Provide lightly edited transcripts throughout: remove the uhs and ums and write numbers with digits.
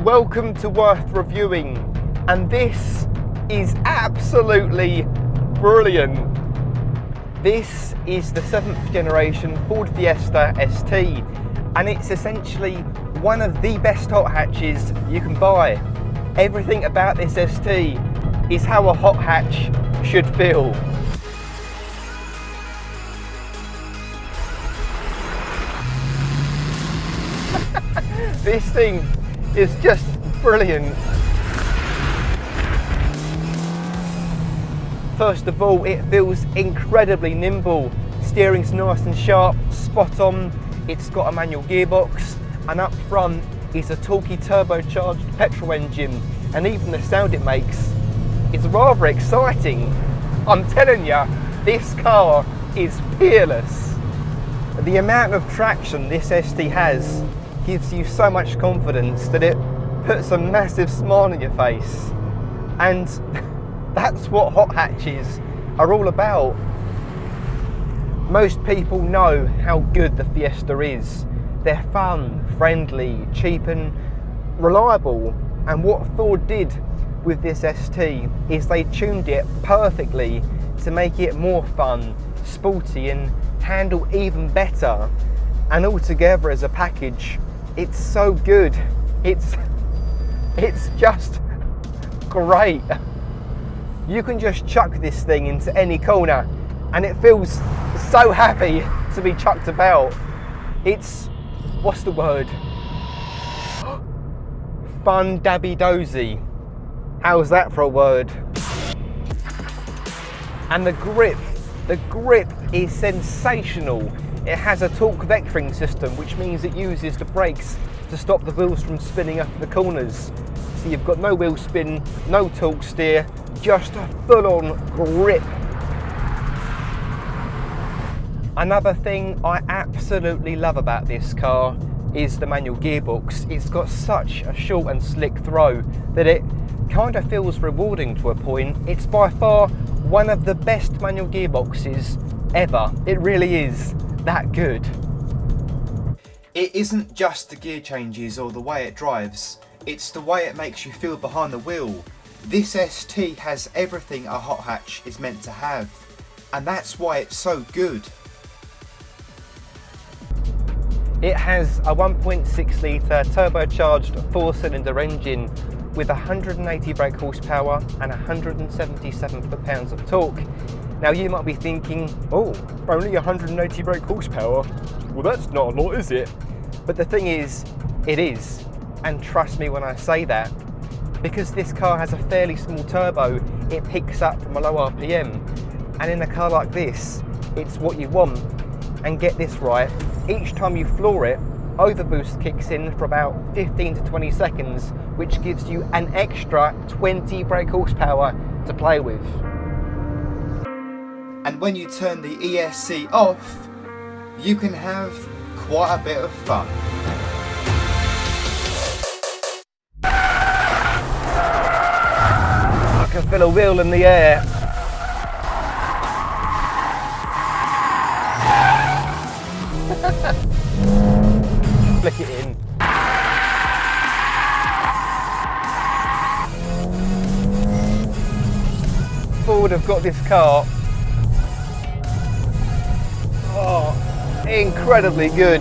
Welcome to Worth Reviewing, and this is absolutely brilliant. This is the 7th generation Ford Fiesta ST, and it's essentially one of the best hot hatches you can buy. Everything about this ST is how a hot hatch should feel. This thing is just brilliant. First of all, it feels incredibly nimble. Steering's nice and sharp, spot on. It's got a manual gearbox, and up front is a torquey turbocharged petrol engine, and even the sound it makes is rather exciting. I'm telling you, this car is peerless. The amount of traction this ST has gives you so much confidence that it puts a massive smile on your face, and that's what hot hatches are all about. Most people know how good the Fiesta is. They're fun, friendly, cheap and reliable, and what Ford did with this ST is they tuned it perfectly to make it more fun, sporty and handle even better, and altogether as a package it's so good. It's just great. You can just chuck this thing into any corner and it feels so happy to be chucked about. It's, what's the word? Fun dabby dozy. How's that for a word? And the grip is sensational. It has a torque vectoring system, which means it uses the brakes to stop the wheels from spinning up in the corners. So you've got no wheel spin, no torque steer, just a full-on grip. Another thing I absolutely love about this car is the manual gearbox. It's got such a short and slick throw that it kind of feels rewarding to a point. It's by far one of the best manual gearboxes ever. It really is that good. It isn't just the gear changes or the way it drives, it's the way it makes you feel behind the wheel. This ST has everything a hot hatch is meant to have, and that's why it's so good. It has a 1.6 litre turbocharged 4-cylinder engine with 180 brake horsepower and 177 foot-pounds of torque. Now you might be thinking, oh, only 180 brake horsepower? Well, that's not a lot, is it? But the thing is, it is. And trust me when I say that, because this car has a fairly small turbo, it picks up from a low RPM. And in a car like this, it's what you want. And get this right, each time you floor it, overboost kicks in for about 15 to 20 seconds, which gives you an extra 20 brake horsepower to play with. And when you turn the ESC off, you can have quite a bit of fun. I can feel a wheel in the air. Flick it in. Ford have got this car incredibly good.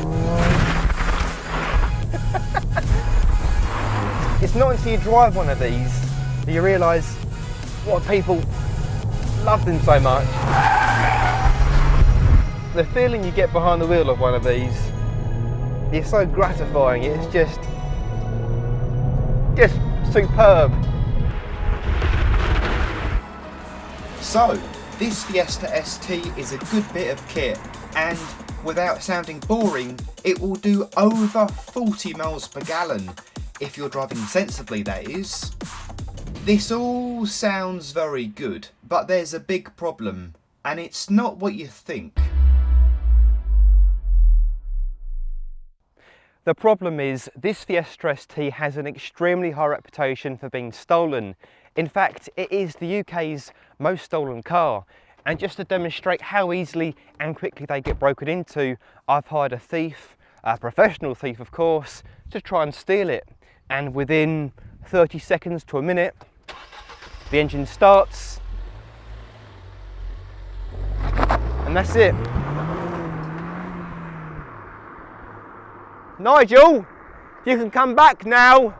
It's not until you drive one of these that you realise what people love them so much. The feeling you get behind the wheel of one of these is so gratifying. It's just superb. So, this Fiesta ST is a good bit of kit, and without sounding boring, it will do over 40 miles per gallon, if you're driving sensibly, that is. This all sounds very good, but there's a big problem, and it's not what you think. The problem is, this Fiesta ST has an extremely high reputation for being stolen. In fact, it is the UK's most stolen car. And just to demonstrate how easily and quickly they get broken into, I've hired a thief, a professional thief of course, to try and steal it. and within 30 seconds to a minute, the engine starts, and that's it. Nigel, you can come back now.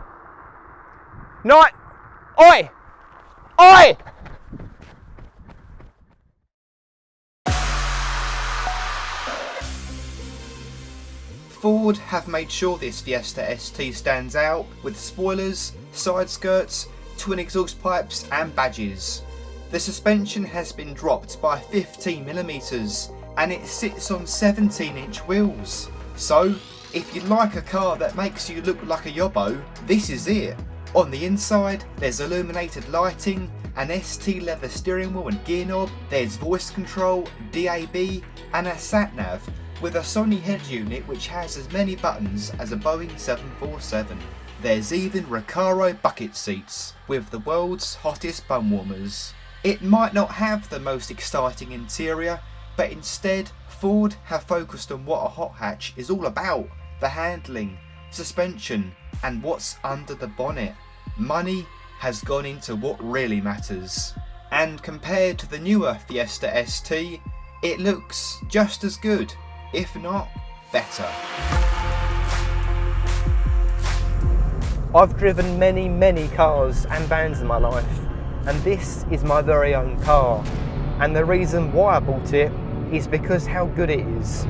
Oi! Oi! Ford have made sure this Fiesta ST stands out with spoilers, side skirts, twin exhaust pipes and badges. The suspension has been dropped by 15mm and it sits on 17-inch wheels. So, if you like a car that makes you look like a yobbo, this is it. On the inside, there's illuminated lighting, an ST leather steering wheel and gear knob, there's voice control, DAB and a sat-nav, with a Sony head unit which has as many buttons as a Boeing 747. There's even Recaro bucket seats, with the world's hottest bum warmers. It might not have the most exciting interior, but instead Ford have focused on what a hot hatch is all about: the handling, suspension and what's under the bonnet. Money has gone into what really matters. And compared to the newer Fiesta ST, it looks just as good, if not better. I've driven many cars and vans in my life, and this is my very own car. And the reason why I bought it is because how good it is.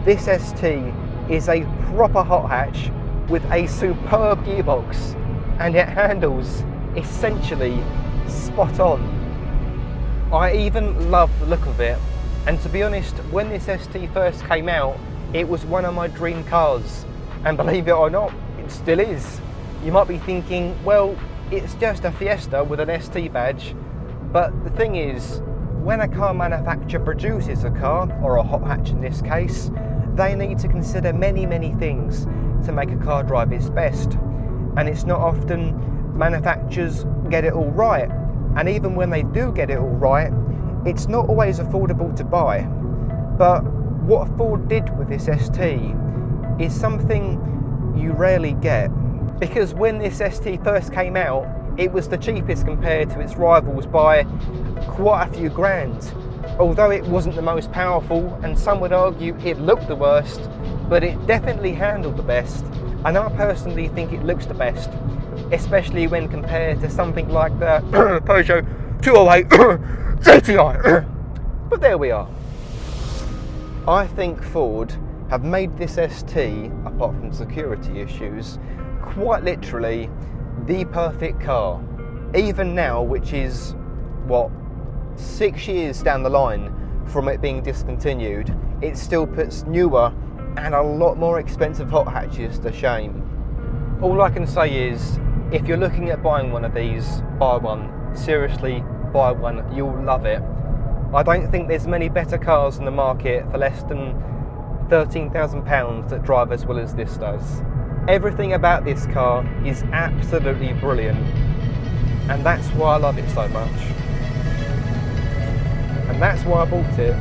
This ST is a proper hot hatch with a superb gearbox, and it handles essentially spot on. I even love the look of it, and to be honest, when this ST first came out, it was one of my dream cars, and believe it or not, it still is. You might be thinking, well, it's just a Fiesta with an ST badge, but the thing is, when a car manufacturer produces a car, or a hot hatch in this case, they need to consider many things to make a car drive its best. And it's not often manufacturers get it all right. And even when they do get it all right, it's not always affordable to buy. But what Ford did with this ST is something you rarely get. Because when this ST first came out, it was the cheapest compared to its rivals by quite a few grand. Although it wasn't the most powerful, and some would argue it looked the worst, but it definitely handled the best. And I personally think it looks the best, especially when compared to something like the Peugeot 208 GTI. But there we are. I think Ford have made this ST, apart from security issues, quite literally the perfect car. Even now, which is, what, 6 years down the line from it being discontinued, it still puts newer and a lot more expensive hot hatches to shame. All I can say is, if you're looking at buying one of these, buy one. Seriously, buy one, you'll love it. I don't think there's many better cars in the market for less than £13,000 that drive as well as this does. Everything about this car is absolutely brilliant, and that's why I love it so much. And that's why I bought it.